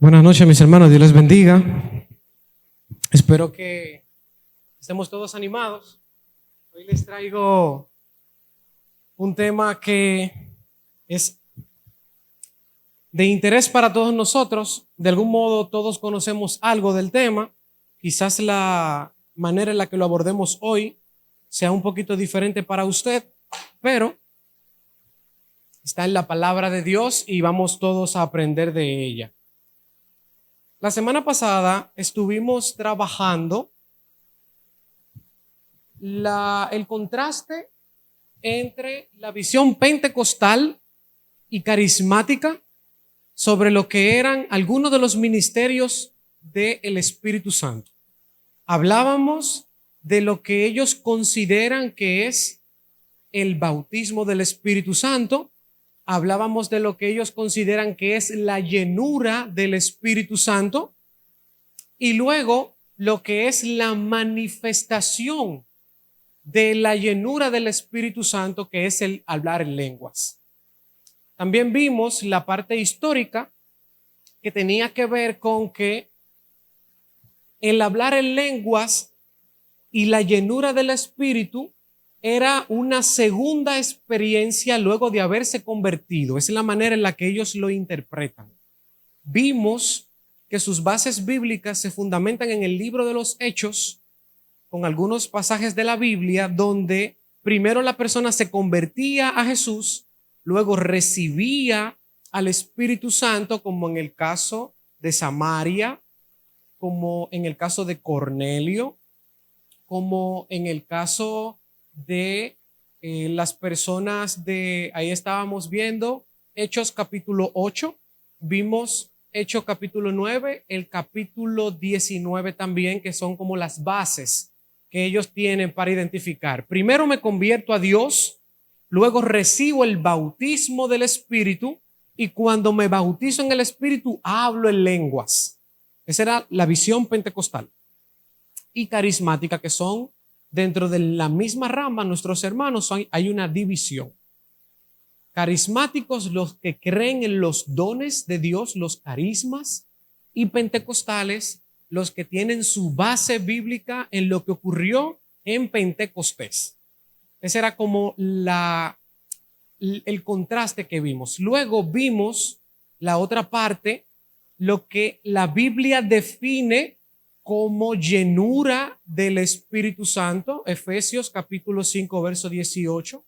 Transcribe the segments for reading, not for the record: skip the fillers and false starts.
Buenas noches, mis hermanos, Dios les bendiga. Espero que estemos todos animados. Hoy les traigo un tema que es de interés para todos nosotros. De algún modo todos conocemos algo del tema. Quizás la manera en la que lo abordemos hoy sea un poquito diferente para usted, pero está en la palabra de Dios y vamos todos a aprender de ella. La semana pasada estuvimos trabajando el contraste entre la visión pentecostal y carismática sobre lo que eran algunos de los ministerios del Espíritu Santo. Hablábamos de lo que ellos consideran que es el bautismo del Espíritu Santo. Hablábamos de lo que ellos consideran que es la llenura del Espíritu Santo y luego lo que es la manifestación de la llenura del Espíritu Santo, que es el hablar en lenguas. También vimos la parte histórica que tenía que ver con que el hablar en lenguas y la llenura del Espíritu era una segunda experiencia luego de haberse convertido. Es la manera en la que ellos lo interpretan. Vimos que sus bases bíblicas se fundamentan en el libro de los Hechos, con algunos pasajes de la Biblia donde primero la persona se convertía a Jesús, luego recibía al Espíritu Santo, como en el caso de Samaria, como en el caso de Cornelio, como en el caso de las personas de, ahí estábamos viendo Hechos capítulo 8, vimos Hechos capítulo 9, el capítulo 19 también, que son como las bases que ellos tienen para identificar. Primero me convierto a Dios, luego recibo el bautismo del Espíritu y cuando me bautizo en el Espíritu hablo en lenguas. Esa era la visión pentecostal y carismática, que son dentro de la misma rama. Nuestros hermanos, hay una división. Carismáticos, los que creen en los dones de Dios, los carismas, y pentecostales, los que tienen su base bíblica en lo que ocurrió en Pentecostés. Ese era como el contraste que vimos. Luego vimos la otra parte, lo que la Biblia define como llenura del Espíritu Santo, Efesios capítulo 5, verso 18,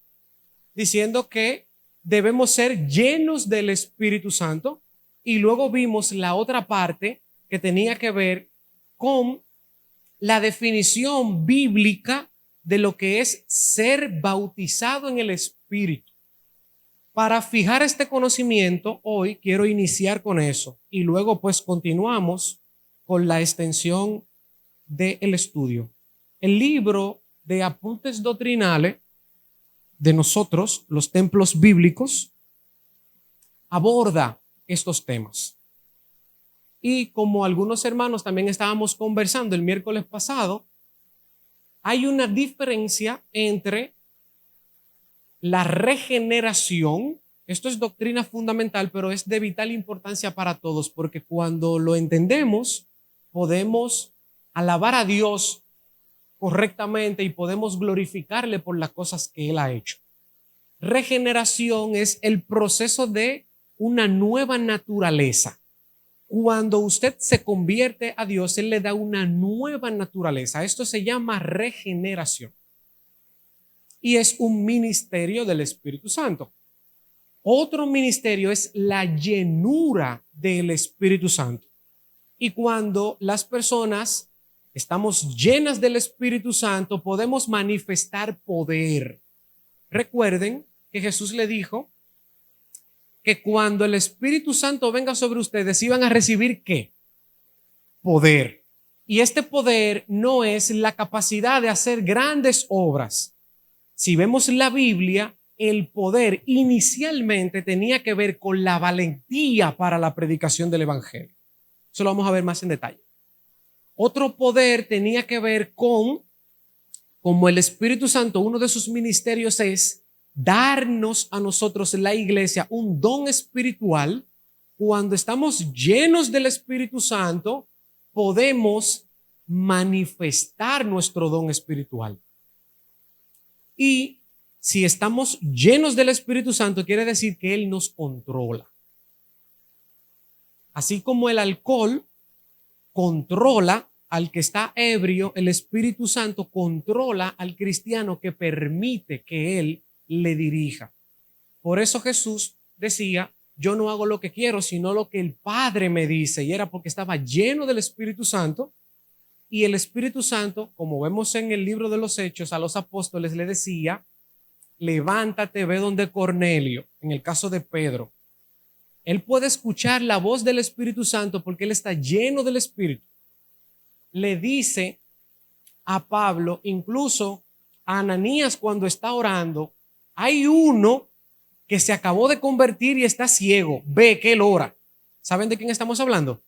diciendo que debemos ser llenos del Espíritu Santo. Y luego vimos la otra parte que tenía que ver con la definición bíblica de lo que es ser bautizado en el Espíritu. Para fijar este conocimiento, hoy quiero iniciar con eso y luego pues continuamos con la extensión del estudio. El libro de Apuntes Doctrinales de nosotros, los templos bíblicos, aborda estos temas. Y como algunos hermanos también estábamos conversando el miércoles pasado, hay una diferencia entre la regeneración. Esto es doctrina fundamental, pero es de vital importancia para todos, porque cuando lo entendemos, podemos alabar a Dios correctamente y podemos glorificarle por las cosas que Él ha hecho. Regeneración es el proceso de una nueva naturaleza. Cuando usted se convierte a Dios, Él le da una nueva naturaleza. Esto se llama regeneración. Y es un ministerio del Espíritu Santo. Otro ministerio es la llenura del Espíritu Santo. Y cuando las personas estamos llenas del Espíritu Santo, podemos manifestar poder. Recuerden que Jesús le dijo que cuando el Espíritu Santo venga sobre ustedes, iban a recibir ¿qué? Poder. Y este poder no es la capacidad de hacer grandes obras. Si vemos la Biblia, el poder inicialmente tenía que ver con la valentía para la predicación del Evangelio. Eso lo vamos a ver más en detalle. Otro poder tenía que ver con, como el Espíritu Santo, uno de sus ministerios es darnos a nosotros en la iglesia un don espiritual cuando estamos llenos del Espíritu Santo, podemos manifestar nuestro don espiritual. Y si estamos llenos del Espíritu Santo, quiere decir que Él nos controla. Así como el alcohol controla al que está ebrio, el Espíritu Santo controla al cristiano que permite que Él le dirija. Por eso Jesús decía: yo no hago lo que quiero, sino lo que el Padre me dice. Y era porque estaba lleno del Espíritu Santo. Y el Espíritu Santo, como vemos en el libro de los Hechos, a los apóstoles le decía: levántate, ve donde Cornelio. En el caso de Pedro, él puede escuchar la voz del Espíritu Santo porque él está lleno del Espíritu. Le dice a Pablo, incluso a Ananías cuando está orando: hay uno que se acabó de convertir y está ciego, ve que él ora. ¿Saben de quién estamos hablando?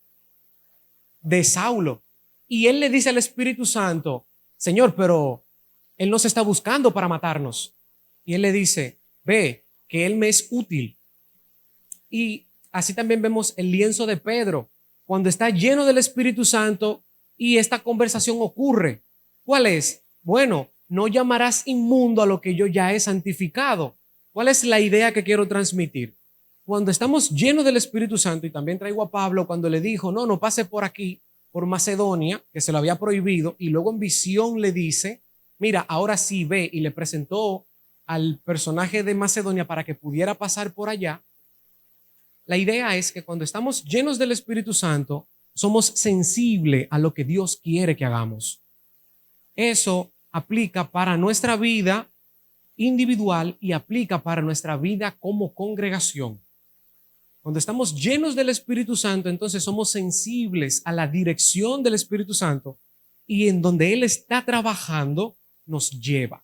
De Saulo. Y él le dice al Espíritu Santo: Señor, pero él nos está buscando para matarnos. Y él le dice: ve, que él me es útil. Y así también vemos el lienzo de Pedro, cuando está lleno del Espíritu Santo y esta conversación ocurre. ¿Cuál es? Bueno, no llamarás inmundo a lo que yo ya he santificado. ¿Cuál es la idea que quiero transmitir? Cuando estamos llenos del Espíritu Santo, y también traigo a Pablo cuando le dijo: no pase por aquí, por Macedonia, que se lo había prohibido, y luego en visión le dice: mira, ahora sí ve, y le presentó al personaje de Macedonia para que pudiera pasar por allá. La idea es que cuando estamos llenos del Espíritu Santo, somos sensibles a lo que Dios quiere que hagamos. Eso aplica para nuestra vida individual y aplica para nuestra vida como congregación. Cuando estamos llenos del Espíritu Santo, entonces somos sensibles a la dirección del Espíritu Santo, y en donde Él está trabajando nos lleva.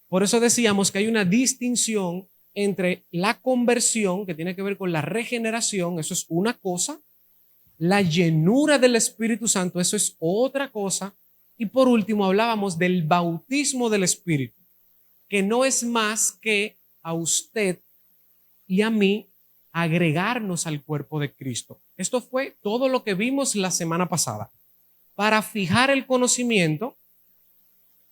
Por eso decíamos que hay una distinción entre la conversión, que tiene que ver con la regeneración, eso es una cosa; la llenura del Espíritu Santo, eso es otra cosa; y por último hablábamos del bautismo del Espíritu, que no es más que a usted y a mí agregarnos al cuerpo de Cristo. Esto fue todo lo que vimos la semana pasada. Para fijar el conocimiento,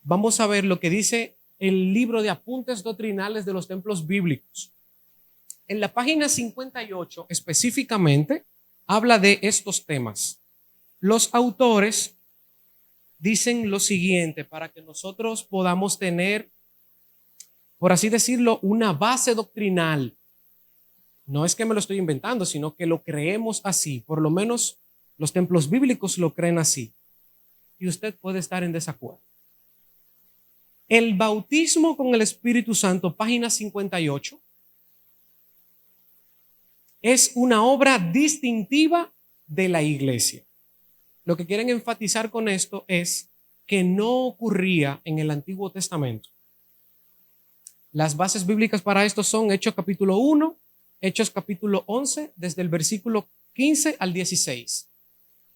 vamos a ver lo que dice el libro de apuntes doctrinales de los templos bíblicos. En la página 58 específicamente habla de estos temas. Los autores dicen lo siguiente para que nosotros podamos tener, por así decirlo, una base doctrinal. No es que me lo estoy inventando, sino que lo creemos así. Por lo menos los templos bíblicos lo creen así. Y usted puede estar en desacuerdo. El bautismo con el Espíritu Santo, página 58, es una obra distintiva de la iglesia. Lo que quieren enfatizar con esto es que no ocurría en el Antiguo Testamento. Las bases bíblicas para esto son Hechos capítulo 1, Hechos capítulo 11, desde el versículo 15 al 16.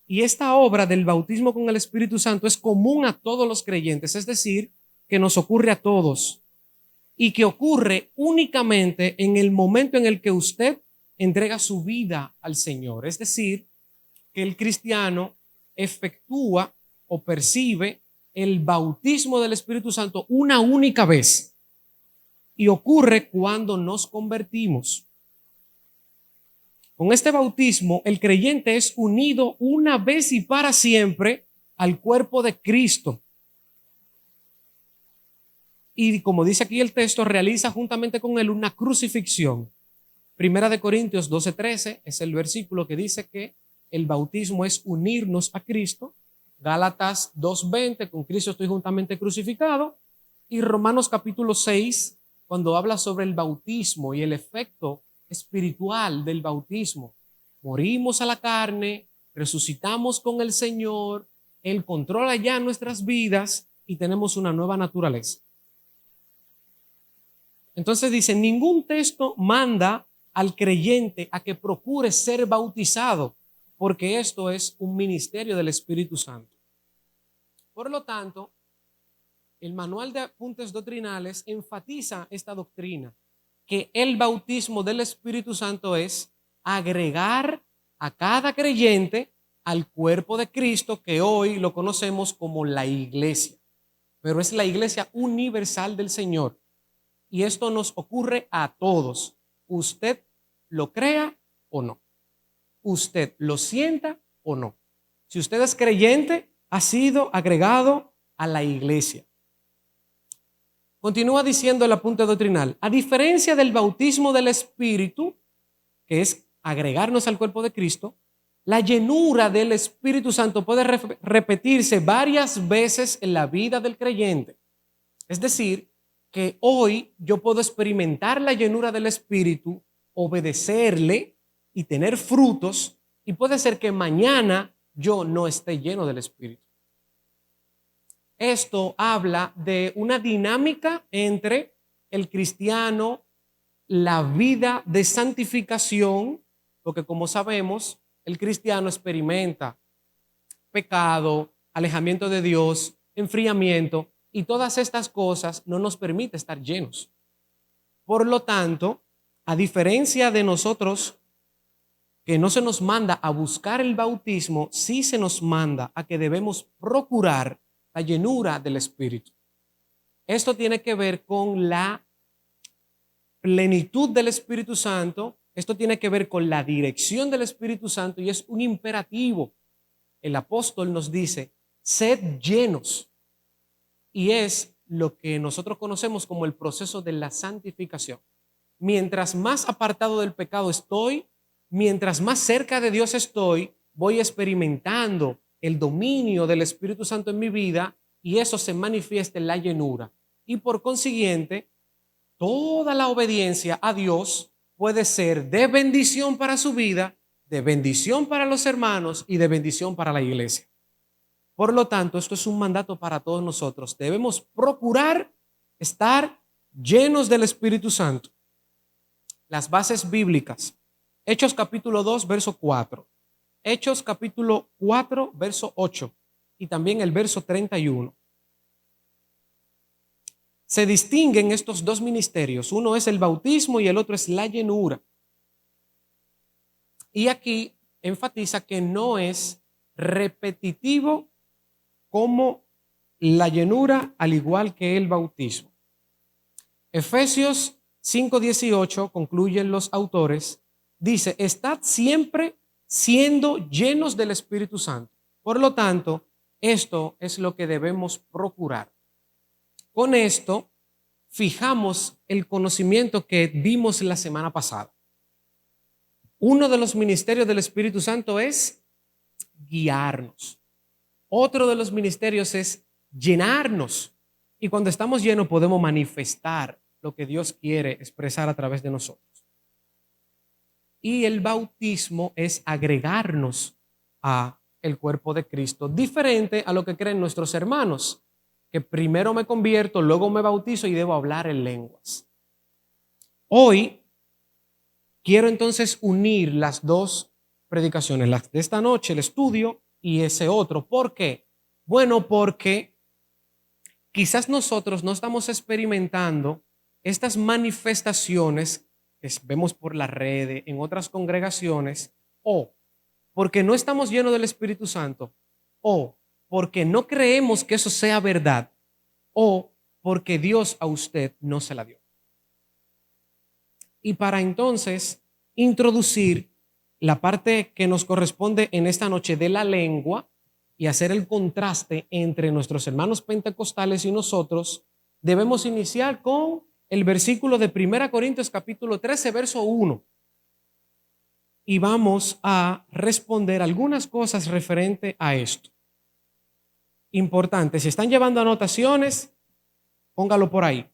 Y esta obra del bautismo con el Espíritu Santo es común a todos los creyentes, es decir, que nos ocurre a todos, y que ocurre únicamente en el momento en el que usted entrega su vida al Señor. Es decir, que el cristiano efectúa o percibe el bautismo del Espíritu Santo una única vez, y ocurre cuando nos convertimos. Con este bautismo, el creyente es unido una vez y para siempre al cuerpo de Cristo. Y como dice aquí el texto, realiza juntamente con él una crucifixión. Primera de Corintios 12:13 es el versículo que dice que el bautismo es unirnos a Cristo. Gálatas 2:20, con Cristo estoy juntamente crucificado. Y Romanos capítulo 6, cuando habla sobre el bautismo y el efecto espiritual del bautismo. Morimos a la carne, resucitamos con el Señor, Él controla ya nuestras vidas y tenemos una nueva naturaleza. Entonces dice, ningún texto manda al creyente a que procure ser bautizado, porque esto es un ministerio del Espíritu Santo. Por lo tanto, el manual de apuntes doctrinales enfatiza esta doctrina, que el bautismo del Espíritu Santo es agregar a cada creyente al cuerpo de Cristo, que hoy lo conocemos como la iglesia. Pero es la iglesia universal del Señor. Y esto nos ocurre a todos. Usted lo crea o no. Usted lo sienta o no. Si usted es creyente, ha sido agregado a la iglesia. Continúa diciendo el apunte doctrinal: a diferencia del bautismo del Espíritu, que es agregarnos al cuerpo de Cristo, la llenura del Espíritu Santo puede repetirse varias veces en la vida del creyente. Es decir, que hoy yo puedo experimentar la llenura del Espíritu, obedecerle y tener frutos, y puede ser que mañana yo no esté lleno del Espíritu. Esto habla de una dinámica entre el cristiano, la vida de santificación, porque como sabemos, el cristiano experimenta pecado, alejamiento de Dios, enfriamiento, y todas estas cosas no nos permiten estar llenos. Por lo tanto, a diferencia de nosotros, que no se nos manda a buscar el bautismo, sí se nos manda a que debemos procurar la llenura del Espíritu. Esto tiene que ver con la plenitud del Espíritu Santo. Esto tiene que ver con la dirección del Espíritu Santo y es un imperativo. El apóstol nos dice: sed llenos. Y es lo que nosotros conocemos como el proceso de la santificación. Mientras más apartado del pecado estoy, mientras más cerca de Dios estoy, voy experimentando el dominio del Espíritu Santo en mi vida, y eso se manifiesta en la llenura. Y por consiguiente, toda la obediencia a Dios puede ser de bendición para su vida, de bendición para los hermanos y de bendición para la iglesia. Por lo tanto, esto es un mandato para todos nosotros. Debemos procurar estar llenos del Espíritu Santo. Las bases bíblicas. Hechos capítulo 2, verso 4. Hechos capítulo 4, verso 8. Y también el verso 31. Se distinguen estos dos ministerios. Uno es el bautismo y el otro es la llenura. Y aquí enfatiza que no es repetitivo como la llenura, al igual que el bautismo. Efesios 5:18, concluyen los autores, dice: estad siempre siendo llenos del Espíritu Santo. Por lo tanto, esto es lo que debemos procurar. Con esto fijamos el conocimiento que vimos la semana pasada. Uno de los ministerios del Espíritu Santo es guiarnos. Otro de los ministerios es llenarnos. Y cuando estamos llenos podemos manifestar lo que Dios quiere expresar a través de nosotros. Y el bautismo es agregarnos a el cuerpo de Cristo, diferente a lo que creen nuestros hermanos, que primero me convierto, luego me bautizo y debo hablar en lenguas. Hoy quiero entonces unir las dos predicaciones, la de esta noche, el estudio, y ese otro. ¿Por qué? Bueno, porque quizás nosotros no estamos experimentando estas manifestaciones que vemos por la red, en otras congregaciones, o porque no estamos llenos del Espíritu Santo, o porque no creemos que eso sea verdad, o porque Dios a usted no se la dio. Y para entonces introducir la parte que nos corresponde en esta noche de la lengua y hacer el contraste entre nuestros hermanos pentecostales y nosotros, debemos iniciar con el versículo de 1 Corintios capítulo 13, verso 1. Y vamos a responder algunas cosas referente a esto. Importante, si están llevando anotaciones, póngalo por ahí.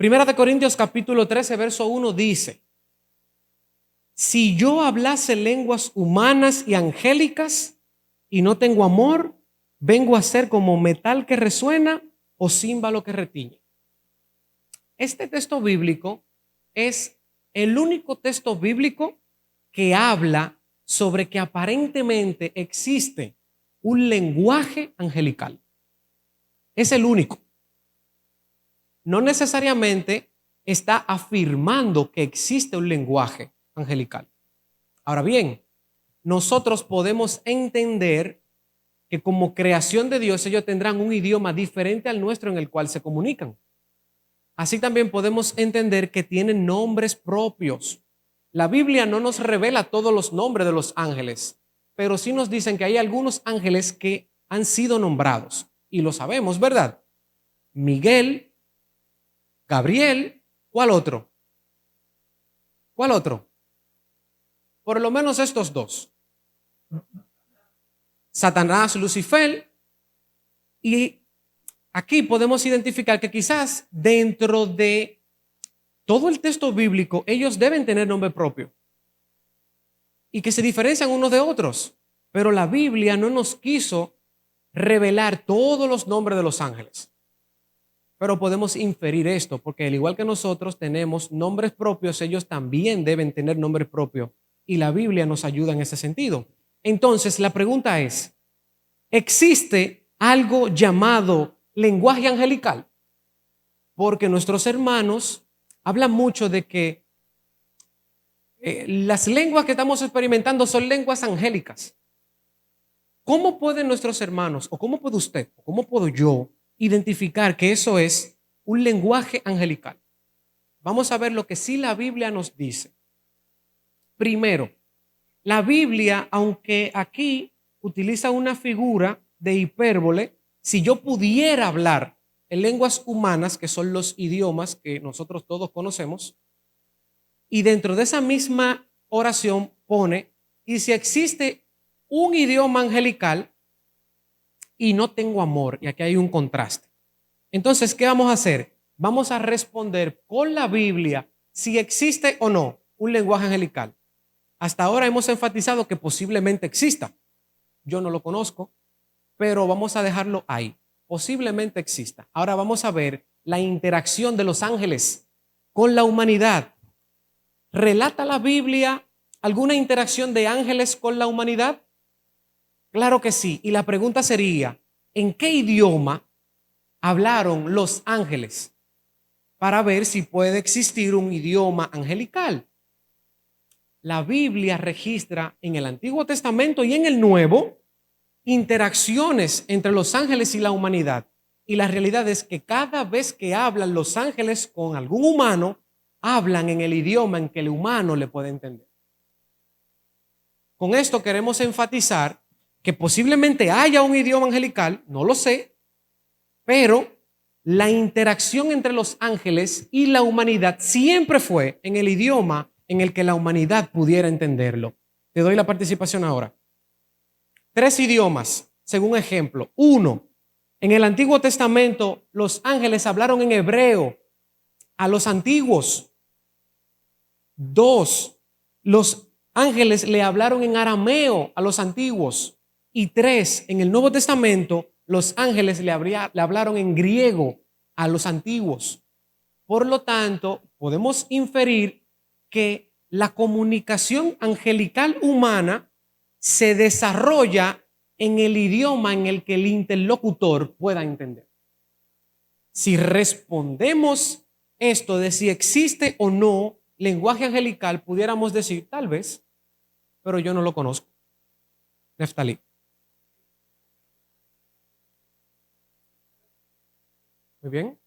1 Corintios capítulo 13, verso 1 dice: si yo hablase lenguas humanas y angélicas y no tengo amor, vengo a ser como metal que resuena o címbalo que retiñe. Este texto bíblico es el único texto bíblico que habla sobre que aparentemente existe un lenguaje angelical. Es el único. No necesariamente está afirmando que existe un lenguaje angelical. Ahora bien, nosotros podemos entender que como creación de Dios ellos tendrán un idioma diferente al nuestro en el cual se comunican. Así también podemos entender que tienen nombres propios. La Biblia no nos revela todos los nombres de los ángeles, pero sí nos dicen que hay algunos ángeles que han sido nombrados. Y lo sabemos, ¿verdad? Miguel, Gabriel, ¿cuál otro? ¿Cuál otro? Por lo menos estos dos. Satanás, Lucifer. Y aquí podemos identificar que quizás dentro de todo el texto bíblico ellos deben tener nombre propio y que se diferencian unos de otros. Pero la Biblia no nos quiso revelar todos los nombres de los ángeles. Pero podemos inferir esto, porque al igual que nosotros tenemos nombres propios, ellos también deben tener nombre propio. Y la Biblia nos ayuda en ese sentido. Entonces, la pregunta es, ¿existe algo llamado lenguaje angelical? Porque nuestros hermanos hablan mucho de que las lenguas que estamos experimentando son lenguas angélicas. ¿Cómo pueden nuestros hermanos, o cómo puede usted, o cómo puedo yo identificar que eso es un lenguaje angelical? Vamos a ver lo que sí la Biblia nos dice. Primero, la Biblia, aunque aquí utiliza una figura de hipérbole, si yo pudiera hablar en lenguas humanas, que son los idiomas que nosotros todos conocemos, y dentro de esa misma oración pone, y si existe un idioma angelical y no tengo amor, y aquí hay un contraste. Entonces, ¿qué vamos a hacer? Vamos a responder con la Biblia si existe o no un lenguaje angelical. Hasta ahora hemos enfatizado que posiblemente exista. Yo no lo conozco, pero vamos a dejarlo ahí. Posiblemente exista. Ahora vamos a ver la interacción de los ángeles con la humanidad. ¿Relata la Biblia alguna interacción de ángeles con la humanidad? Claro que sí. Y la pregunta sería, ¿en qué idioma hablaron los ángeles? Para ver si puede existir un idioma angelical. La Biblia registra en el Antiguo Testamento y en el Nuevo interacciones entre los ángeles y la humanidad. Y la realidad es que cada vez que hablan los ángeles con algún humano, hablan en el idioma en que el humano le puede entender. Con esto queremos enfatizar que posiblemente haya un idioma angelical, no lo sé, pero la interacción entre los ángeles y la humanidad siempre fue en el idioma en el que la humanidad pudiera entenderlo. Te doy la participación ahora. 3 idiomas, según ejemplo. 1, en el Antiguo Testamento los ángeles hablaron en hebreo a los antiguos. 2, los ángeles le hablaron en arameo a los antiguos. Y 3, en el Nuevo Testamento los ángeles le hablaron en griego a los antiguos. Por lo tanto, podemos inferir que la comunicación angelical humana se desarrolla en el idioma en el que el interlocutor pueda entender. Si respondemos esto de si existe o no lenguaje angelical, pudiéramos decir tal vez, pero yo no lo conozco. Neftalí. Muy bien.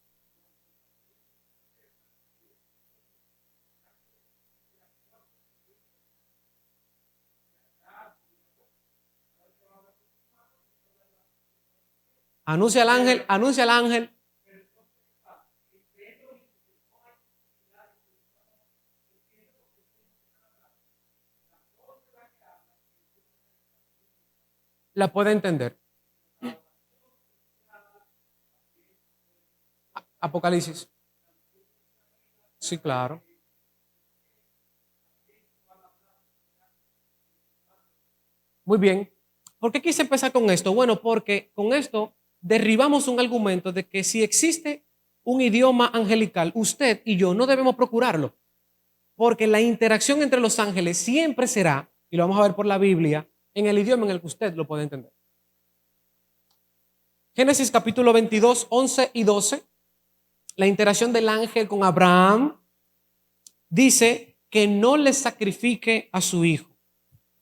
Anuncia al ángel, anuncia al ángel. La puede entender. Apocalipsis. Sí, claro. Muy bien. ¿Por qué quise empezar con esto? Bueno, porque con esto derribamos un argumento de que si existe un idioma angelical, usted y yo no debemos procurarlo, porque la interacción entre los ángeles siempre será, y lo vamos a ver por la Biblia, en el idioma en el que usted lo puede entender. Génesis capítulo 22, 11 y 12 la interacción del ángel con Abraham, dice que no le sacrifique a su hijo.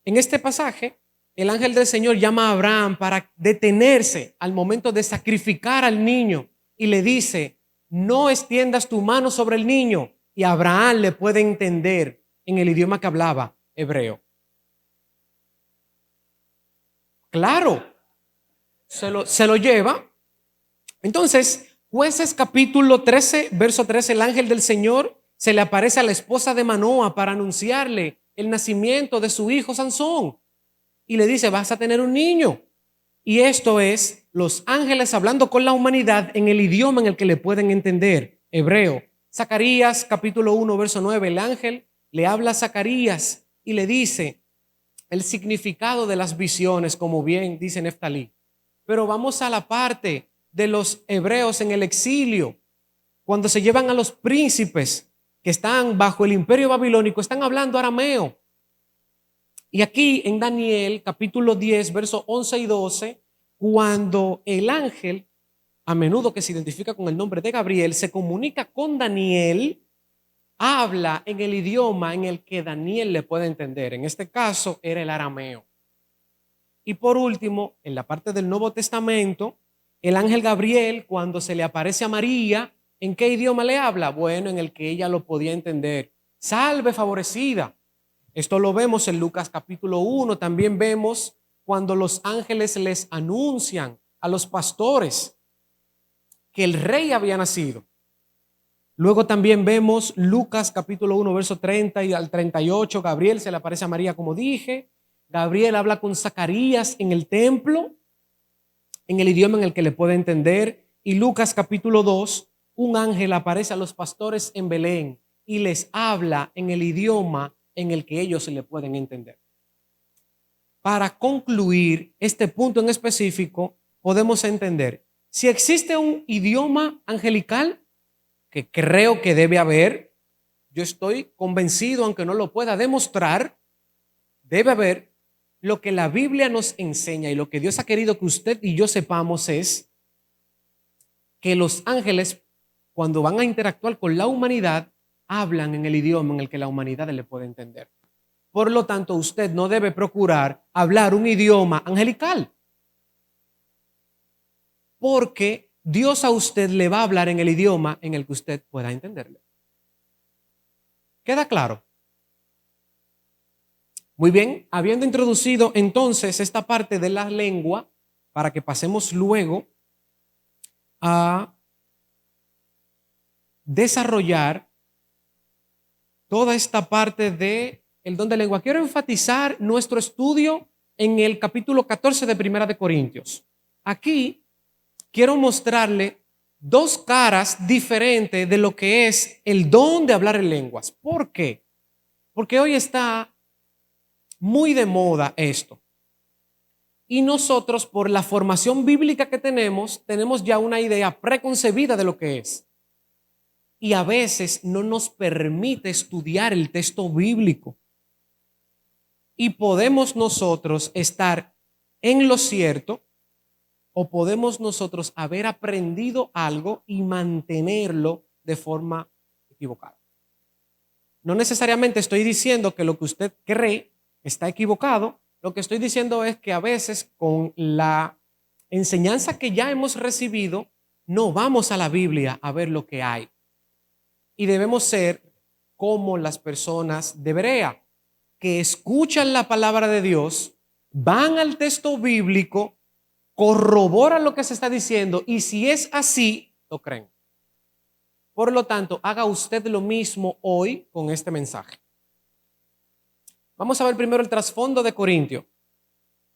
En este pasaje, el ángel del Señor llama a Abraham para detenerse al momento de sacrificar al niño y le dice, no extiendas tu mano sobre el niño. Y Abraham le puede entender en el idioma que hablaba, hebreo. Claro, se lo lleva. Entonces, Jueces capítulo 13, verso 13, el ángel del Señor se le aparece a la esposa de Manoa para anunciarle el nacimiento de su hijo Sansón. Y le dice, vas a tener un niño. Y esto es los ángeles hablando con la humanidad en el idioma en el que le pueden entender, hebreo. Zacarías capítulo 1, verso 9, el ángel le habla a Zacarías y le dice el significado de las visiones, como bien dice Neftalí. Pero vamos a la parte de los hebreos en el exilio, cuando se llevan a los príncipes que están bajo el imperio babilónico, están hablando arameo. Y aquí en Daniel capítulo 10, versos 11 y 12, cuando el ángel, a menudo que se identifica con el nombre de Gabriel, se comunica con Daniel, habla en el idioma en el que Daniel le puede entender. En este caso era el arameo. Y por último, en la parte del Nuevo Testamento, el ángel Gabriel, cuando se le aparece a María, ¿en qué idioma le habla? Bueno, en el que ella lo podía entender. Salve, favorecida. Esto lo vemos en Lucas capítulo 1. También vemos cuando los ángeles les anuncian a los pastores que el rey había nacido. Luego también vemos Lucas capítulo 1, verso 30 y al 38. Gabriel se le aparece a María, como dije. Gabriel habla con Zacarías en el templo, en el idioma en el que le puede entender. Y Lucas capítulo 2, un ángel aparece a los pastores en Belén y les habla en el idioma en el que ellos se le pueden entender. Para concluir este punto en específico, podemos entender, si existe un idioma angelical, que creo que debe haber, yo estoy convencido, aunque no lo pueda demostrar, debe haber. Lo que la Biblia nos enseña y lo que Dios ha querido que usted y yo sepamos es que los ángeles, cuando van a interactuar con la humanidad, hablan en el idioma en el que la humanidad le puede entender. Por lo tanto, usted no debe procurar hablar un idioma angelical, porque Dios a usted le va a hablar en el idioma en el que usted pueda entenderle. ¿Queda claro? Muy bien, habiendo introducido entonces esta parte de la lengua, para que pasemos luego a desarrollar toda esta parte de el don de lengua. Quiero enfatizar nuestro estudio en el capítulo 14 de Primera de Corintios. Aquí quiero mostrarle dos caras diferentes de lo que es el don de hablar en lenguas. ¿Por qué? Porque hoy está muy de moda esto. Y nosotros, por la formación bíblica que tenemos ya una idea preconcebida de lo que es. Y a veces no nos permite estudiar el texto bíblico. Y podemos nosotros estar en lo cierto o podemos nosotros haber aprendido algo y mantenerlo de forma equivocada. No necesariamente estoy diciendo que lo que usted cree está equivocado. Lo que estoy diciendo es que a veces con la enseñanza que ya hemos recibido, no vamos a la Biblia a ver lo que hay. Y debemos ser como las personas de Berea, que escuchan la palabra de Dios, van al texto bíblico, corroboran lo que se está diciendo y si es así, lo creen. Por lo tanto, haga usted lo mismo hoy con este mensaje. Vamos a ver primero el trasfondo de Corintio.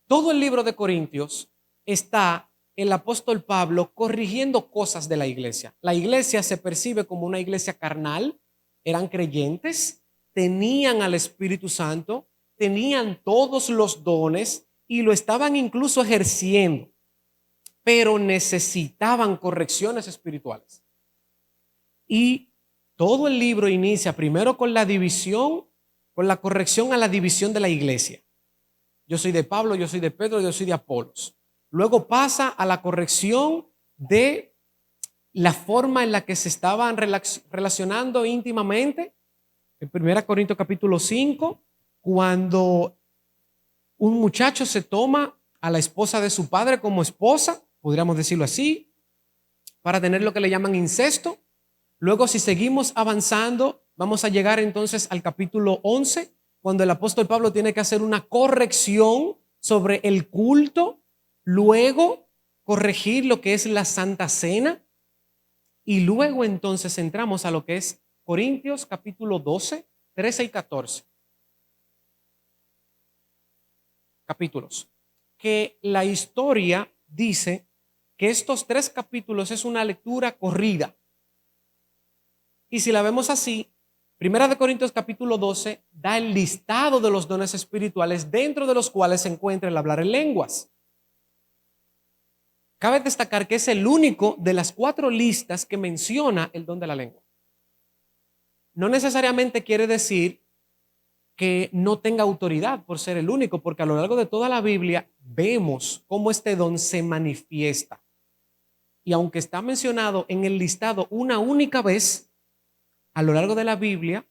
Todo el libro de Corintios está el apóstol Pablo corrigiendo cosas de la iglesia. La iglesia se percibe como una iglesia carnal, eran creyentes, tenían al Espíritu Santo, tenían todos los dones y lo estaban incluso ejerciendo, pero necesitaban correcciones espirituales. Y todo el libro inicia primero con la división, con la corrección a la división de la iglesia. Yo soy de Pablo, yo soy de Pedro, yo soy de Apolos. Luego pasa a la corrección de la forma en la que se estaban relacionando íntimamente. En 1 Corintios capítulo 5, cuando un muchacho se toma a la esposa de su padre como esposa, podríamos decirlo así, para tener lo que le llaman incesto. Luego, si seguimos avanzando, vamos a llegar entonces al capítulo 11, cuando el apóstol Pablo tiene que hacer una corrección sobre el culto, luego corregir lo que es la Santa Cena, y luego entonces entramos a lo que es Corintios capítulo 12, 13 y 14. Capítulos. Que la historia dice que estos 3 capítulos es una lectura corrida. Y si la vemos así, 1 Corintios capítulo 12 da el listado de los dones espirituales, dentro de los cuales se encuentra el hablar en lenguas. Cabe destacar que es el único de las 4 listas que menciona el don de la lengua. No necesariamente quiere decir que no tenga autoridad por ser el único, porque a lo largo de toda la Biblia vemos cómo este don se manifiesta. Y aunque está mencionado en el listado una única vez, a lo largo de la Biblia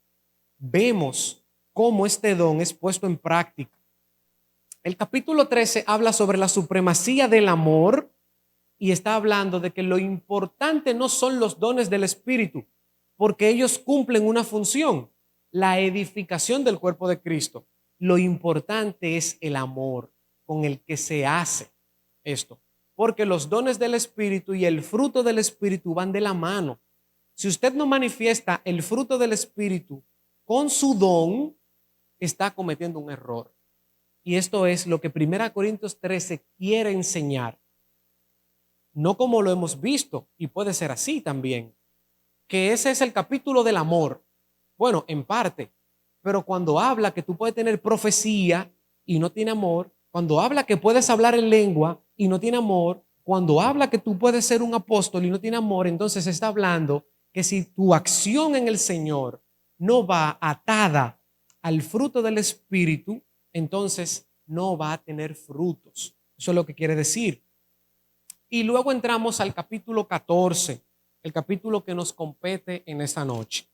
vemos cómo este don es puesto en práctica. El capítulo 13 habla sobre la supremacía del amor y está hablando de que lo importante no son los dones del Espíritu, porque ellos cumplen una función, la edificación del cuerpo de Cristo. Lo importante es el amor con el que se hace esto, porque los dones del Espíritu y el fruto del Espíritu van de la mano. Si usted no manifiesta el fruto del Espíritu con su don, está cometiendo un error. Y esto es lo que 1 Corintios 13 quiere enseñar. No como lo hemos visto, y puede ser así también, que ese es el capítulo del amor. Bueno, en parte, pero cuando habla que tú puedes tener profecía y no tiene amor, cuando habla que puedes hablar en lengua y no tiene amor, cuando habla que tú puedes ser un apóstol y no tiene amor, entonces está hablando que si tu acción en el Señor no va atada al fruto del Espíritu, entonces no va a tener frutos. Eso es lo que quiere decir. Y luego entramos al capítulo 14, el capítulo que nos compete en esta noche.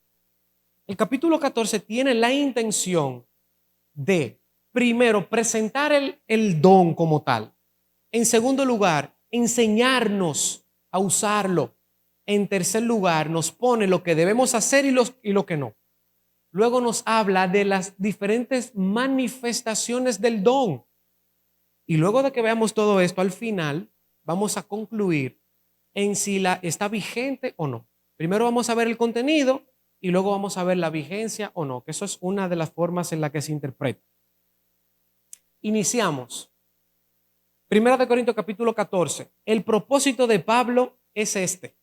El capítulo 14 tiene la intención de, primero, presentar el don como tal. En segundo lugar, enseñarnos a usarlo. En tercer lugar, nos pone lo que debemos hacer y lo que no. Luego nos habla de las diferentes manifestaciones del don. Y luego de que veamos todo esto, al final vamos a concluir en si está vigente o no. Primero vamos a ver el contenido y luego vamos a ver la vigencia o no, que eso es una de las formas en la que se interpreta. Iniciamos. 1 Corintios capítulo 14. El propósito de Pablo es este.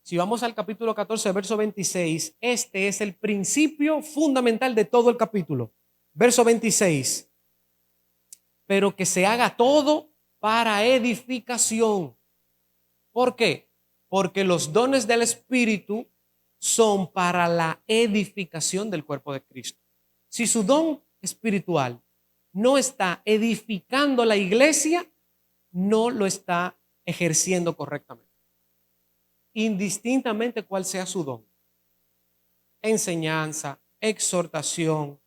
Si vamos al capítulo 14, verso 26, este es el principio fundamental de todo el capítulo. Verso 26. Pero que se haga todo para edificación. ¿Por qué? Porque los dones del Espíritu son para la edificación del cuerpo de Cristo. Si su don espiritual no está edificando la iglesia, no lo está ejerciendo correctamente. Indistintamente cuál sea su don. Enseñanza, exhortación,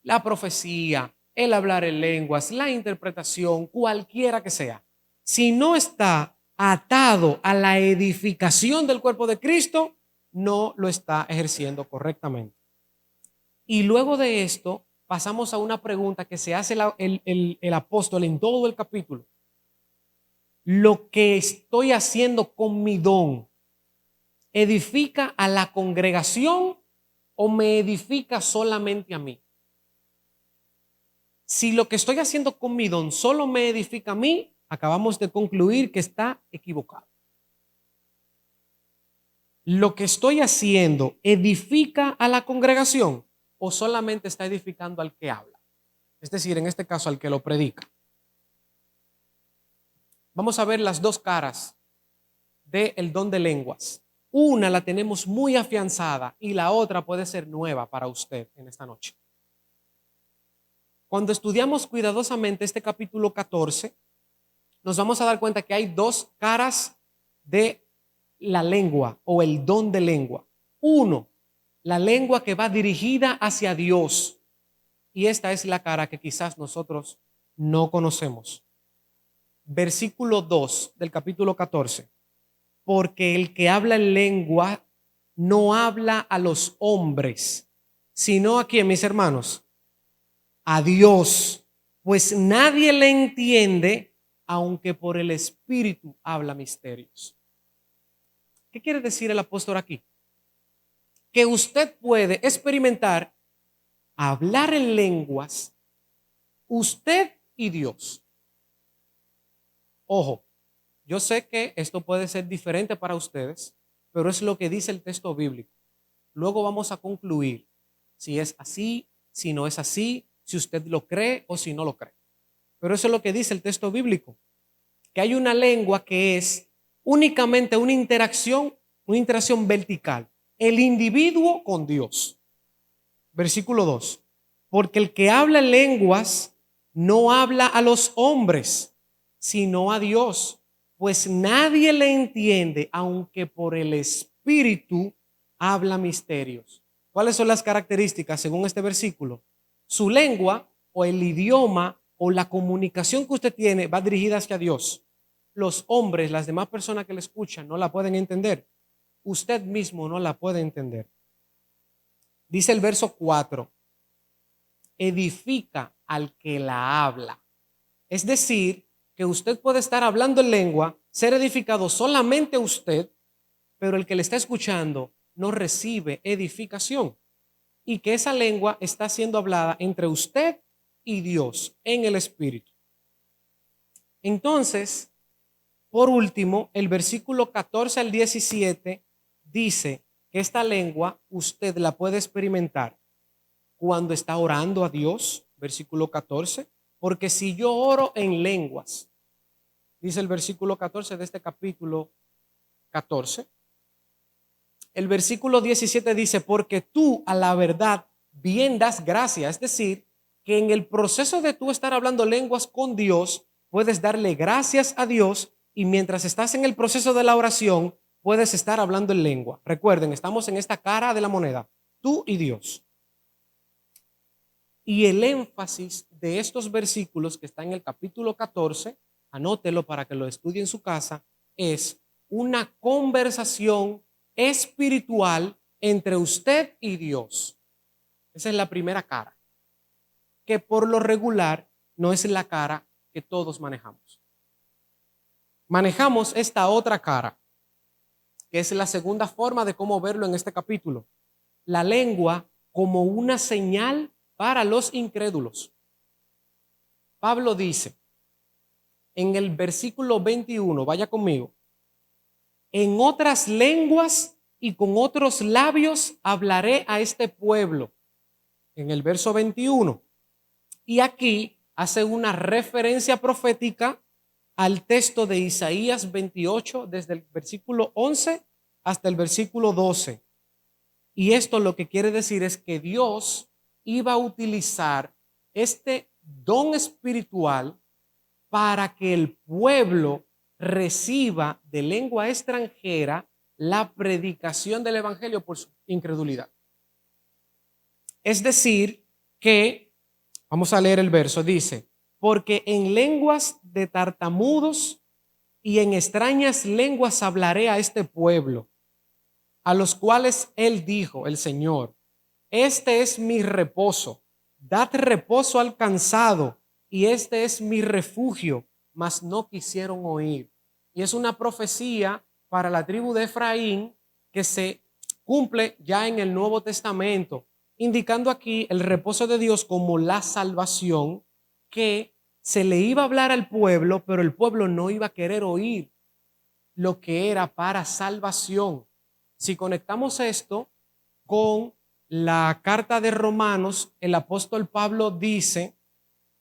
la profecía, el hablar en lenguas, la interpretación, cualquiera que sea. Si no está atado a la edificación del cuerpo de Cristo, no lo está ejerciendo correctamente. Y luego de esto pasamos a una pregunta que se hace el apóstol en todo el capítulo. Lo que estoy haciendo con mi don, ¿edifica a la congregación o me edifica solamente a mí? Si lo que estoy haciendo con mi don solo me edifica a mí, acabamos de concluir que está equivocado. ¿Lo que estoy haciendo edifica a la congregación o solamente está edificando al que habla? Es decir, en este caso al que lo predica. Vamos a ver las dos caras del don de lenguas. Una la tenemos muy afianzada y la otra puede ser nueva para usted en esta noche. Cuando estudiamos cuidadosamente este capítulo 14, nos vamos a dar cuenta que hay dos caras de la lengua o el don de lengua. Uno, la lengua que va dirigida hacia Dios. Y esta es la cara que quizás nosotros no conocemos. Versículo 2 del capítulo 14. Porque el que habla en lengua no habla a los hombres, sino a quién, mis hermanos, a Dios, pues nadie le entiende, aunque por el Espíritu habla misterios. ¿Qué quiere decir el apóstol aquí? Que usted puede experimentar hablar en lenguas, usted y Dios. Ojo, yo sé que esto puede ser diferente para ustedes, pero es lo que dice el texto bíblico. Luego vamos a concluir si es así, si no es así, si usted lo cree o si no lo cree. Pero eso es lo que dice el texto bíblico, que hay una lengua que es únicamente una interacción vertical, el individuo con Dios. Versículo 2. Porque el que habla en lenguas no habla a los hombres, sino a Dios, pues nadie le entiende, aunque por el Espíritu habla misterios. ¿Cuáles son las características según este versículo? Su lengua o el idioma o la comunicación que usted tiene va dirigida hacia Dios. Los hombres, las demás personas que le escuchan, no la pueden entender. Usted mismo no la puede entender. Dice el verso 4, edifica al que la habla. Es decir, que usted puede estar hablando en lengua, ser edificado solamente usted, pero el que le está escuchando no recibe edificación. Y que esa lengua está siendo hablada entre usted y Dios en el Espíritu. Entonces, por último, el versículo 14 al 17 dice que esta lengua usted la puede experimentar cuando está orando a Dios, versículo 14, porque si yo oro en lenguas, dice el versículo 14 de este capítulo 14, el versículo 17 dice, porque tú a la verdad bien das gracia, es decir, que en el proceso de tú estar hablando lenguas con Dios, puedes darle gracias a Dios y mientras estás en el proceso de la oración, puedes estar hablando en lengua. Recuerden, estamos en esta cara de la moneda, tú y Dios. Y el énfasis de estos versículos que está en el capítulo 14, anótelo para que lo estudie en su casa, es una conversación espiritual entre usted y Dios. Esa es la primera cara, que por lo regular no es la cara que todos manejamos. Manejamos esta otra cara, que es la segunda forma de cómo verlo en este capítulo. La lengua como una señal para los incrédulos. Pablo dice en el versículo 21, vaya conmigo, en otras lenguas y con otros labios hablaré a este pueblo. En el verso 21. Y aquí hace una referencia profética al texto de Isaías 28, desde el versículo 11 hasta el versículo 12. Y esto lo que quiere decir es que Dios iba a utilizar este don espiritual para que el pueblo reciba de lengua extranjera la predicación del evangelio por su incredulidad. Es decir, que, vamos a leer el verso, dice, porque en lenguas de tartamudos y en extrañas lenguas hablaré a este pueblo, a los cuales él dijo, el Señor, este es mi reposo, dad reposo al cansado, y este es mi refugio, mas no quisieron oír. Y es una profecía para la tribu de Efraín que se cumple ya en el Nuevo Testamento, indicando aquí el reposo de Dios como la salvación, que se le iba a hablar al pueblo, pero el pueblo no iba a querer oír lo que era para salvación. Si conectamos esto con la carta de Romanos, el apóstol Pablo dice,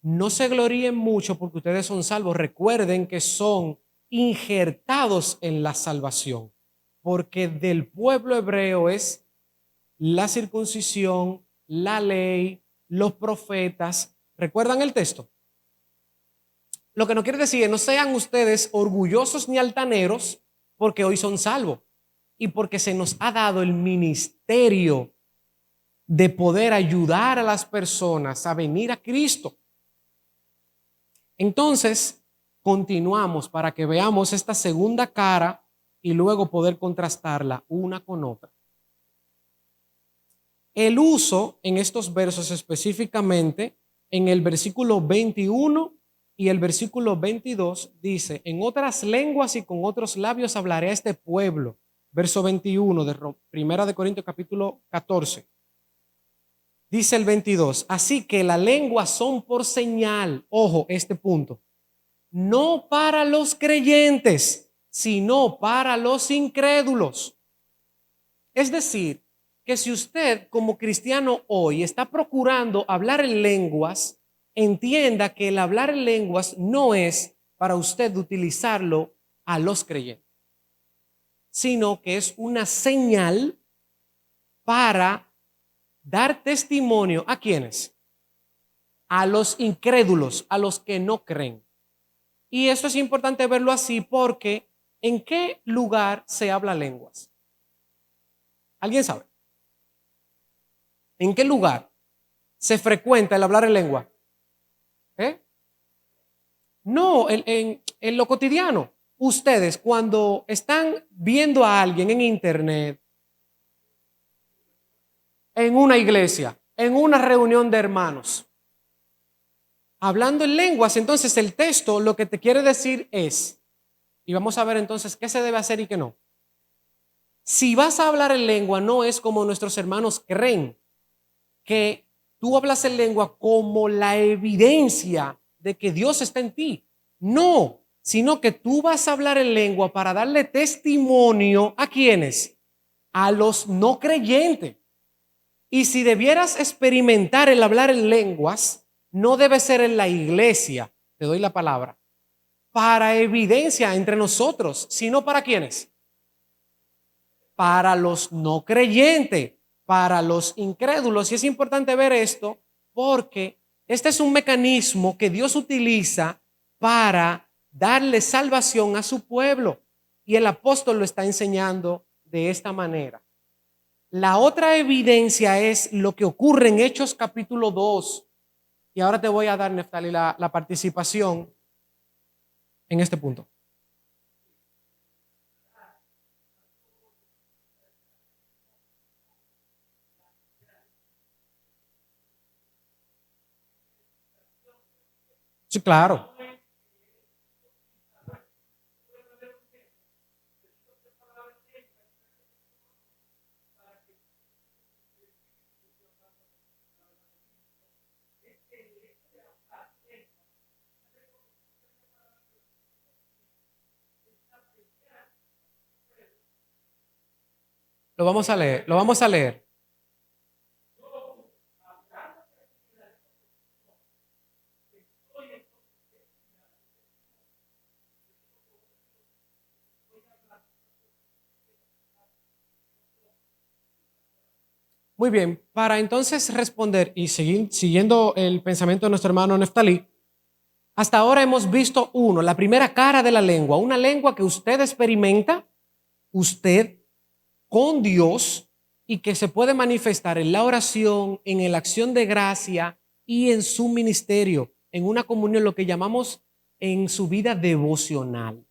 no se gloríen mucho porque ustedes son salvos. Recuerden que son injertados en la salvación, porque del pueblo hebreo es la circuncisión, la ley, los profetas. ¿Recuerdan el texto? Lo que no quiere decir es no sean ustedes orgullosos ni altaneros porque hoy son salvos. y porque se nos ha dado el ministerio de poder ayudar a las personas a venir a Cristo. Entonces, continuamos para que veamos esta segunda cara y luego poder contrastarla una con otra. El uso en estos versos específicamente, en el versículo 21 y el versículo 22 dice: en otras lenguas y con otros labios hablaré a este pueblo. Verso 21 de Primera de Corintios capítulo 14. Dice el 22, así que las lenguas son por señal, ojo este punto, no para los creyentes, sino para los incrédulos. Es decir, que si usted como cristiano hoy está procurando hablar en lenguas, entienda que el hablar en lenguas no es para usted utilizarlo a los creyentes, sino que es una señal para dar testimonio ¿a quiénes? A los incrédulos, a los que no creen. Y esto es importante verlo así porque ¿en qué lugar se habla lenguas? ¿Alguien sabe? ¿En qué lugar se frecuenta el hablar en lengua? No, en lo cotidiano. Ustedes cuando están viendo a alguien en internet, en una iglesia, en una reunión de hermanos, hablando en lenguas, entonces el texto lo que te quiere decir es, y vamos a ver entonces qué se debe hacer y qué no. Si vas a hablar en lengua, no es como nuestros hermanos creen, que tú hablas en lengua como la evidencia de que Dios está en ti. No, sino que tú vas a hablar en lengua para darle testimonio ¿a quiénes? A los no creyentes. Y si debieras experimentar el hablar en lenguas, no debe ser en la iglesia, te doy la palabra, para evidencia entre nosotros, sino para quiénes? Para los no creyentes, para los incrédulos. Y es importante ver esto porque este es un mecanismo que Dios utiliza para darle salvación a su pueblo. Y el apóstol lo está enseñando de esta manera. La otra evidencia es lo que ocurre en Hechos capítulo 2. Y ahora te voy a dar, Neftali, la participación en este punto. Sí, claro. Lo vamos a leer, lo vamos a leer. Muy bien, para entonces responder y seguir siguiendo el pensamiento de nuestro hermano Neftali, hasta ahora hemos visto la primera cara de la lengua, una lengua que usted experimenta, usted con Dios y que se puede manifestar en la oración, en la acción de gracia y en su ministerio, en una comunión, lo que llamamos en su vida devocional.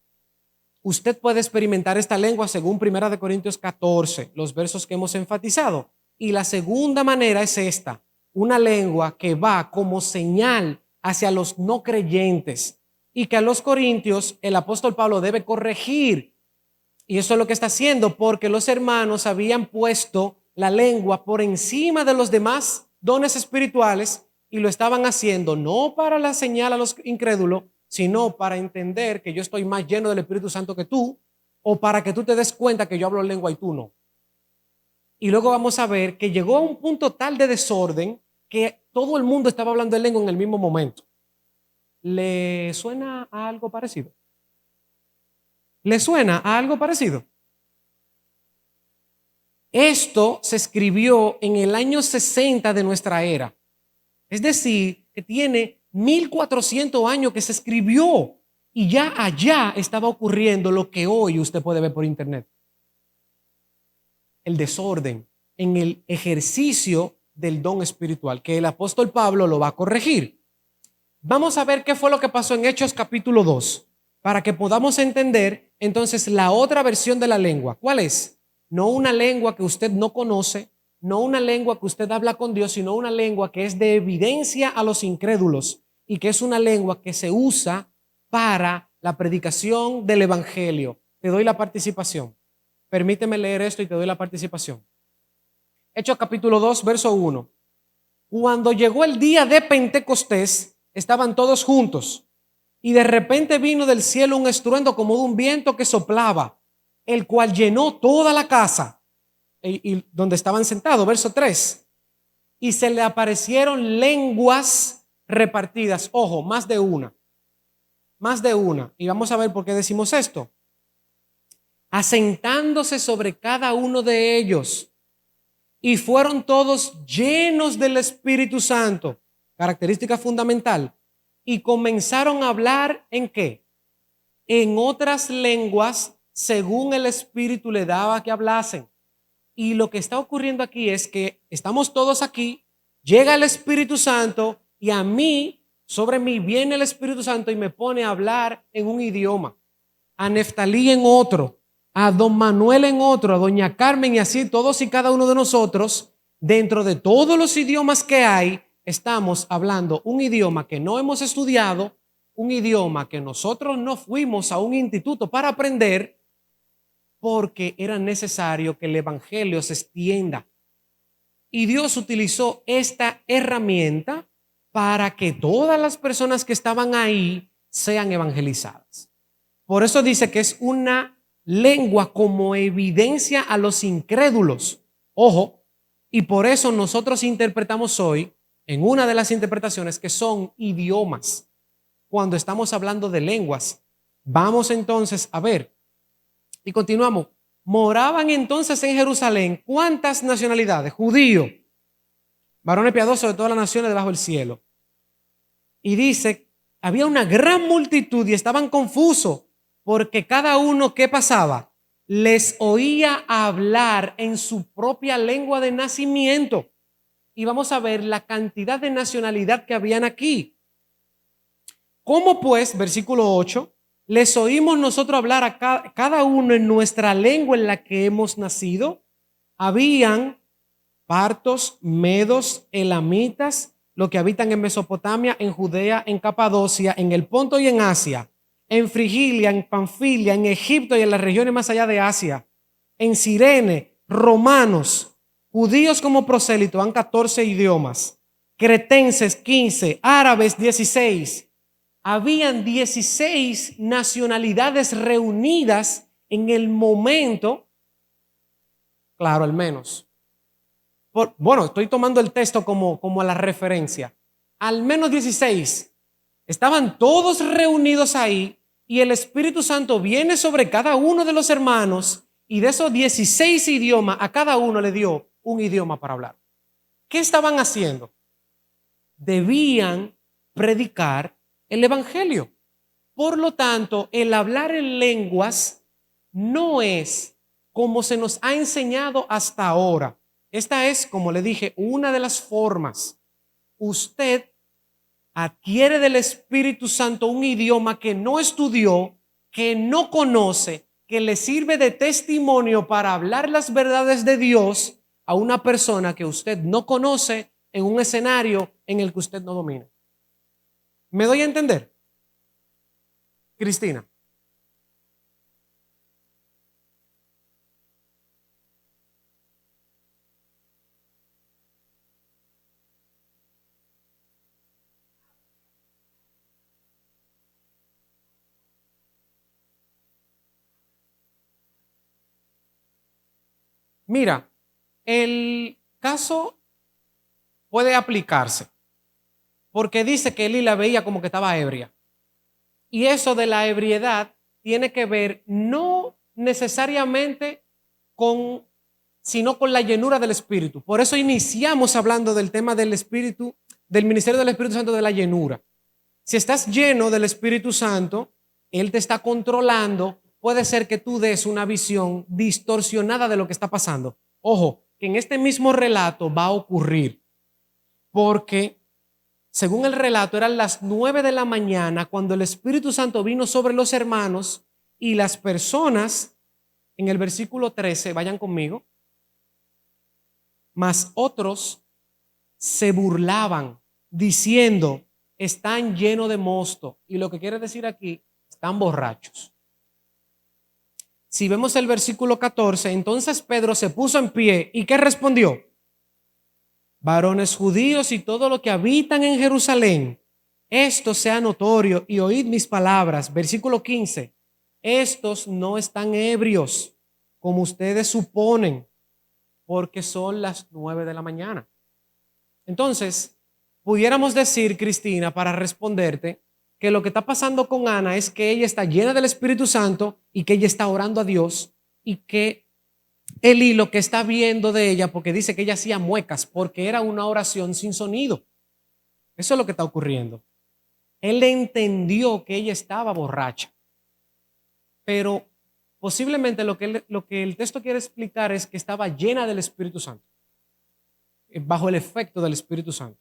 Usted puede experimentar esta lengua según 1 Corintios 14, los versos que hemos enfatizado. Y la segunda manera es esta, una lengua que va como señal hacia los no creyentes y que a los corintios el apóstol Pablo debe corregir. Y eso es lo que está haciendo porque los hermanos habían puesto la lengua por encima de los demás dones espirituales y lo estaban haciendo no para la señal a los incrédulos, sino para entender que yo estoy más lleno del Espíritu Santo que tú, o para que tú te des cuenta que yo hablo lengua y tú no. Y luego vamos a ver que llegó a un punto tal de desorden que todo el mundo estaba hablando en lengua en el mismo momento. ¿Le suena a algo parecido? ¿Le suena a algo parecido? Esto se escribió en el año 60 de nuestra era. Es decir, que tiene 1400 años que se escribió y ya allá estaba ocurriendo lo que hoy usted puede ver por internet. el desorden en el ejercicio del don espiritual, que el apóstol Pablo lo va a corregir. Vamos a ver qué fue lo que pasó en Hechos capítulo 2, para que podamos entender entonces la otra versión de la lengua. ¿Cuál es? No una lengua que usted no conoce, no una lengua que usted habla con Dios, sino una lengua que es de evidencia a los incrédulos y que es una lengua que se usa para la predicación del evangelio. Te doy la participación. Permíteme leer esto y te doy la participación. Hechos capítulo 2, verso 1. Cuando llegó el día de Pentecostés, estaban todos juntos y de repente vino del cielo un estruendo como de un viento que soplaba, el cual llenó toda la casa y donde estaban sentados. Verso 3. Y se le aparecieron lenguas repartidas. Ojo, más de una. Más de una. Y vamos a ver por qué decimos esto. Asentándose sobre cada uno de ellos. Y fueron todos llenos del Espíritu Santo. Característica fundamental. Y comenzaron a hablar ¿en qué? En otras lenguas, según el Espíritu le daba que hablasen. Y lo que está ocurriendo aquí es que estamos todos aquí, llega el Espíritu Santo y a mí, sobre mí viene el Espíritu Santo y me pone a hablar en un idioma, a Neftalí en otro, a don Manuel en otro, a doña Carmen y así todos y cada uno de nosotros, dentro de todos los idiomas que hay, estamos hablando un idioma que no hemos estudiado, un idioma que nosotros no fuimos a un instituto para aprender, porque era necesario que el evangelio se extienda. Y Dios utilizó esta herramienta para que todas las personas que estaban ahí sean evangelizadas. Por eso dice que es una lengua como evidencia a los incrédulos. Ojo, y por eso nosotros interpretamos hoy, en una de las interpretaciones, que son idiomas. Cuando estamos hablando de lenguas, vamos entonces a ver. Y continuamos. Moraban entonces en Jerusalén ¿cuántas nacionalidades? Judíos, varones piadosos de todas las naciones debajo del cielo. Y dice, había una gran multitud y estaban confusos porque cada uno, ¿qué pasaba? Les oía hablar en su propia lengua de nacimiento. Y vamos a ver la cantidad de nacionalidad que habían aquí. ¿Cómo pues, versículo 8, les oímos nosotros hablar a cada uno en nuestra lengua en la que hemos nacido? Habían partos, medos, elamitas, los que habitan en Mesopotamia, en Judea, en Capadocia, en el Ponto y en Asia, en Frigilia, en Panfilia, en Egipto y en las regiones más allá de Asia, en Cirene, romanos, judíos como prosélitos, han 14 idiomas, cretenses 15, árabes 16. Habían 16 nacionalidades reunidas en el momento, claro, al menos. Bueno, estoy tomando el texto como la referencia. Al menos 16. Estaban todos reunidos ahí y el Espíritu Santo viene sobre cada uno de los hermanos y de esos 16 idiomas a cada uno le dio un idioma para hablar. ¿Qué estaban haciendo? Debían predicar el evangelio. Por lo tanto, el hablar en lenguas no es como se nos ha enseñado hasta ahora. Esta es, como le dije, una de las formas. Usted adquiere del Espíritu Santo un idioma que no estudió, que no conoce, que le sirve de testimonio para hablar las verdades de Dios a una persona que usted no conoce en un escenario en el que usted no domina. ¿Me doy a entender? Cristina. Mira, el caso puede aplicarse porque dice que Eli la veía como que estaba ebria. Y eso de la ebriedad tiene que ver no necesariamente sino con la llenura del Espíritu. Por eso iniciamos hablando del tema del Espíritu, del ministerio del Espíritu Santo, de la llenura. Si estás lleno del Espíritu Santo, Él te está controlando, puede ser que tú des una visión distorsionada de lo que está pasando. Ojo, que en este mismo relato va a ocurrir, porque según el relato eran las 9 de la mañana cuando el Espíritu Santo vino sobre los hermanos y las personas, en el versículo 13, vayan conmigo, mas otros se burlaban diciendo, están llenos de mosto. Y lo que quiere decir aquí, están borrachos. Si vemos el versículo 14, entonces Pedro se puso en pie y ¿qué respondió? Varones judíos y todo lo que habitan en Jerusalén, esto sea notorio y oíd mis palabras. Versículo 15, estos no están ebrios como ustedes suponen, porque son las 9 de la mañana. Entonces, pudiéramos decir, Cristina, para responderte, que lo que está pasando con Ana es que ella está llena del Espíritu Santo y que ella está orando a Dios y que Eli lo que está viendo de ella, porque dice que ella hacía muecas, porque era una oración sin sonido. Eso es lo que está ocurriendo. Él entendió que ella estaba borracha, pero posiblemente lo que el texto quiere explicar es que estaba llena del Espíritu Santo, bajo el efecto del Espíritu Santo.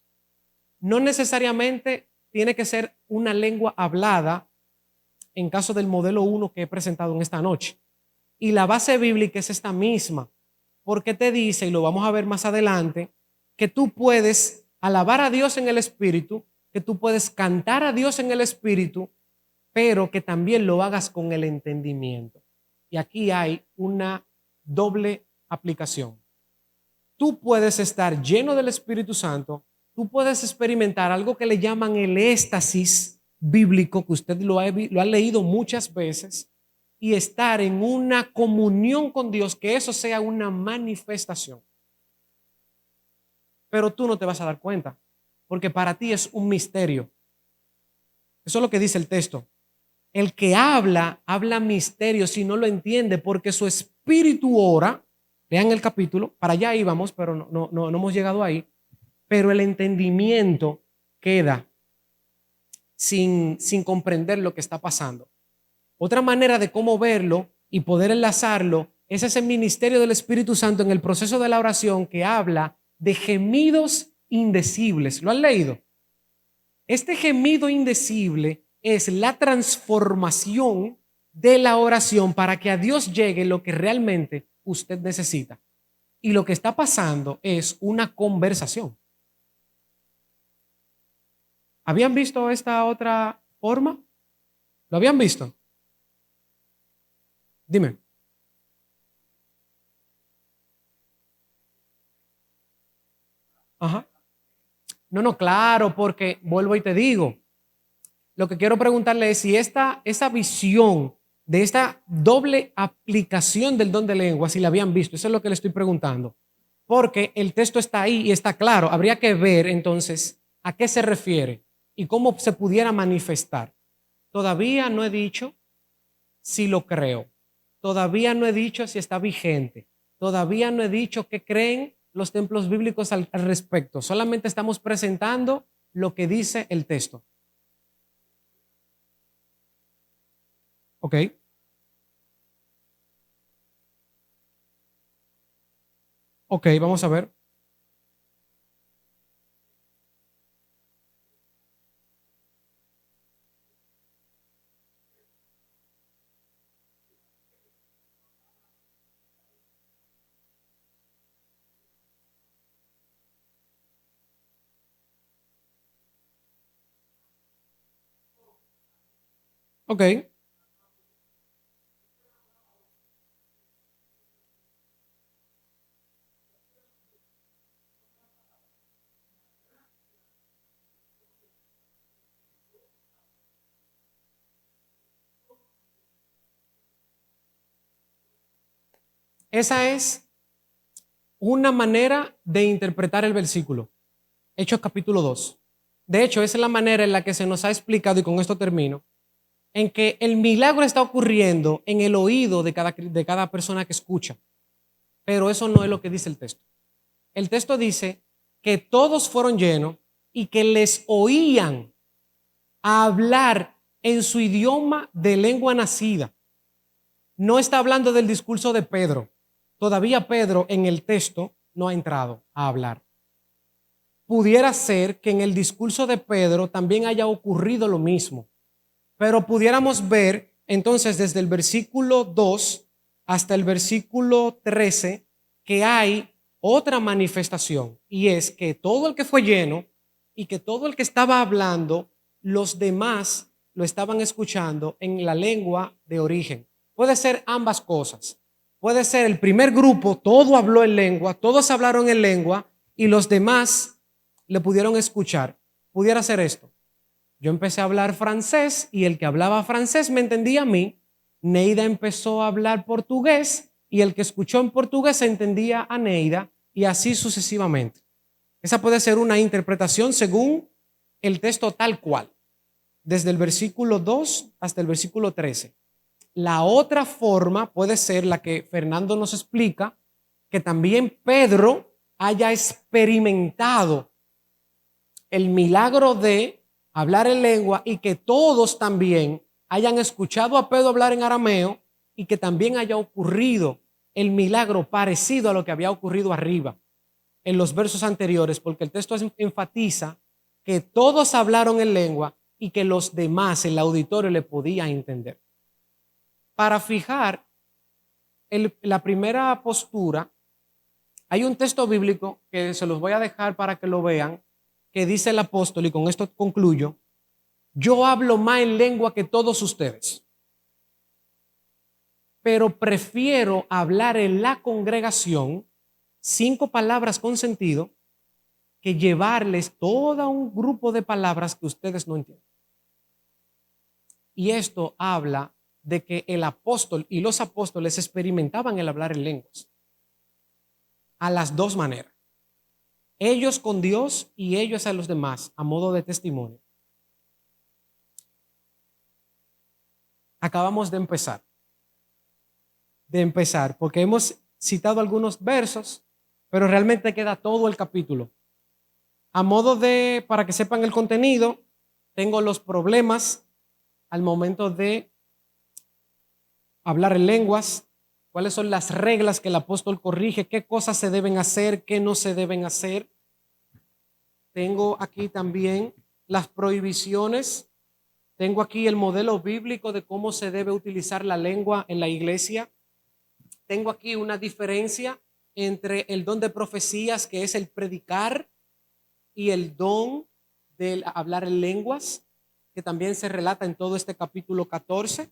No necesariamente tiene que ser una lengua hablada en caso del modelo 1 que he presentado en esta noche. Y la base bíblica es esta misma, porque te dice, y lo vamos a ver más adelante, que tú puedes alabar a Dios en el Espíritu, que tú puedes cantar a Dios en el Espíritu, pero que también lo hagas con el entendimiento. Y aquí hay una doble aplicación. Tú puedes estar lleno del Espíritu Santo, tú puedes experimentar algo que le llaman el éxtasis bíblico, que usted lo ha leído muchas veces, y estar en una comunión con Dios, que eso sea una manifestación. Pero tú no te vas a dar cuenta, porque para ti es un misterio. Eso es lo que dice el texto. El que habla misterio si no lo entiende, porque su espíritu ora. Lean el capítulo, para allá íbamos, pero no hemos llegado ahí. Pero el entendimiento queda sin comprender lo que está pasando. Otra manera de cómo verlo y poder enlazarlo es ese ministerio del Espíritu Santo en el proceso de la oración que habla de gemidos indecibles. ¿Lo han leído? Este gemido indecible es la transformación de la oración para que a Dios llegue lo que realmente usted necesita. Y lo que está pasando es una conversación. ¿Habían visto esta otra forma? ¿Lo habían visto? Dime. Ajá. No, claro, porque vuelvo y te digo, lo que quiero preguntarle es si esa visión de esta doble aplicación del don de lengua, si la habían visto. Eso es lo que le estoy preguntando. Porque el texto está ahí y está claro. Habría que ver entonces a qué se refiere y cómo se pudiera manifestar. Todavía no he dicho si lo creo. Todavía no he dicho si está vigente. Todavía no he dicho qué creen los templos bíblicos al respecto. Solamente estamos presentando lo que dice el texto. ¿Ok? Ok, vamos a ver. Ok. Esa es una manera de interpretar el versículo. Hechos capítulo 2. De hecho, esa es la manera en la que se nos ha explicado, y con esto termino, en que el milagro está ocurriendo en el oído de cada persona que escucha. Pero eso no es lo que dice el texto. El texto dice que todos fueron llenos y que les oían hablar en su idioma de lengua nacida. No está hablando del discurso de Pedro. todavía Pedro en el texto no ha entrado a hablar. Pudiera ser que en el discurso de Pedro también haya ocurrido lo mismo, pero pudiéramos ver entonces desde el versículo 2 hasta el versículo 13 que hay otra manifestación, y es que todo el que fue lleno y que todo el que estaba hablando, los demás lo estaban escuchando en la lengua de origen. Puede ser ambas cosas. Puede ser el primer grupo, todo habló en lengua, todos hablaron en lengua y los demás le pudieron escuchar. Pudiera ser esto. Yo empecé a hablar francés y el que hablaba francés me entendía a mí. Neida empezó a hablar portugués y el que escuchó en portugués entendía a Neida, y así sucesivamente. Esa puede ser una interpretación según el texto tal cual, desde el versículo 2 hasta el versículo 13. La otra forma puede ser la que Fernando nos explica, que también Pedro haya experimentado el milagro de hablar en lengua y que todos también hayan escuchado a Pedro hablar en arameo y que también haya ocurrido el milagro parecido a lo que había ocurrido arriba en los versos anteriores, porque el texto enfatiza que todos hablaron en lengua y que los demás, el auditorio, le podían entender. Para fijar la primera postura, hay un texto bíblico que se los voy a dejar para que lo vean, que dice el apóstol, y con esto concluyo: yo hablo más en lengua que todos ustedes, pero prefiero hablar en la congregación 5 palabras con sentido que llevarles todo un grupo de palabras que ustedes no entienden. Y esto habla de que el apóstol y los apóstoles experimentaban el hablar en lenguas a las dos maneras. Ellos con Dios y ellos a los demás a modo de testimonio. Acabamos de empezar porque hemos citado algunos versos, pero realmente queda todo el capítulo. A modo de, para que sepan el contenido, tengo los problemas al momento de hablar en lenguas, cuáles son las reglas que el apóstol corrige, qué cosas se deben hacer, qué no se deben hacer. Tengo aquí también las prohibiciones. Tengo aquí el modelo bíblico de cómo se debe utilizar la lengua en la iglesia. Tengo aquí una diferencia entre el don de profecías, que es el predicar, y el don del hablar en lenguas, que también se relata en todo este capítulo 14.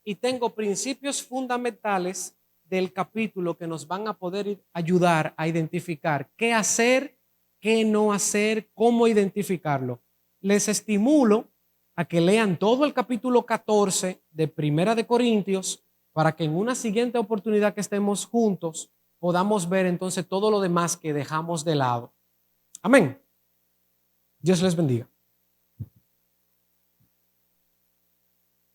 Y tengo principios fundamentales del capítulo que nos van a poder ayudar a identificar qué hacer, qué no hacer, cómo identificarlo. Les estimulo a que lean todo el capítulo 14 de Primera de Corintios para que en una siguiente oportunidad que estemos juntos podamos ver entonces todo lo demás que dejamos de lado. Amén. Dios les bendiga.